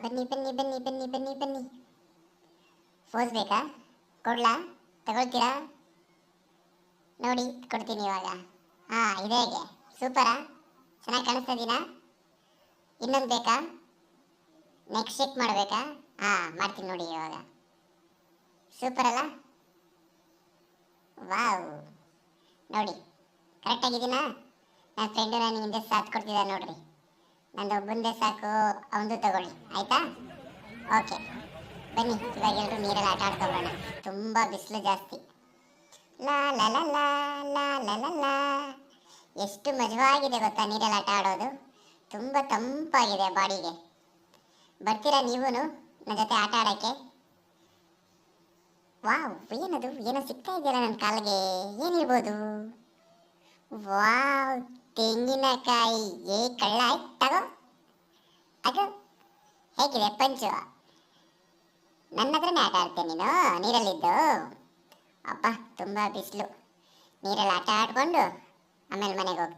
ಬನ್ನಿ ಬನ್ನಿ ಬನ್ನಿ ಬನ್ನಿ ಬನ್ನಿ ಬನ್ನಿ. ಫೋಸ್ ಬೇಕಾ? ಕೊಡ್ಲಾ? ತಗೊಳ್ತೀರಾ? ನೋಡಿ ಕೊಡ್ತೀನಿ ಇವಾಗ. ಇದೆ ಹೇಗೆ? ಸೂಪರಾ? ಚೆನ್ನಾಗಿ ಕಾಣಿಸ್ತಾ ಇದೀನಾ? ಇನ್ನೊಂದು ಬೇಕಾ? ನೆಕ್ಸ್ಟ್ ಚೆಕ್ ಮಾಡಬೇಕಾ? ಮಾಡ್ತೀನಿ ನೋಡಿ ಇವಾಗ. ಸೂಪರ್ ಅಲ್ಲ? ವಾವ್, ನೋಡಿ ಕರೆಕ್ಟಾಗಿದ್ದೀನಾ? ನನ್ನ ಫ್ರೆಂಡು ನನಗೆ ಹಿಂದೆ ಸಾಥ್ ಕೊಡ್ತಿದ್ದ ನೋಡ್ರಿ. ನಂದು ಒಬ್ಬಂದೇ ಸಾಕು, ಅವನದು ತಗೊಳ್ಳಿ ಆಯಿತಾ? ಓಕೆ ಬನ್ನಿ, ಇವಾಗ ಎಲ್ಲರೂ ನೀರಲ್ಲಿ ಆಟ ಆಡ್ಕೊಬೋಣ. ತುಂಬ ಬಿಸಿಲು ಜಾಸ್ತಿ. ಲಾ ಲಾ ಲಾ ಲಾ ಲಾ ಲಾ ಲಾ ಲಾ. ಎಷ್ಟು ಮಜವಾಗಿದೆ ಗೊತ್ತಾ ನೀರಲ್ಲಿ ಆಟ ಆಡೋದು. ತುಂಬ ತಂಪಾಗಿದೆ ಬಾಡಿಗೆ. ಬರ್ತೀರಾ ನೀವೂ ನನ್ನ ಜೊತೆ ಆಟ ಆಡೋಕ್ಕೆ? ವಾವ್, ಏನದು ಏನೋ ಸಿಗ್ತಾ ಇದೆಯಲ್ಲ ನನ್ನ ಕಾಲಿಗೆ. ಏನಿರ್ಬೋದು? ವಾವ್, ತೆಂಗಿನಕಾಯಿ. ಕಳ್ಳ ಆಯ್ತು, ತಗೋ. ಅದು ಹೇಗಿದೆ ಪಂಚು? ನನ್ನ ಹತ್ರನೇ ಆಟ ಆಡ್ತೇನೆ ನೀನು ನೀರಲ್ಲಿದ್ದು? ಅಪ್ಪ ತುಂಬ ಬಿಸಿಲು. ನೀರಲ್ಲಿ ಆಟ ಆಡಿಕೊಂಡು ಆಮೇಲೆ ಮನೆಗೆ ಹೋಗ್ತೀನಿ.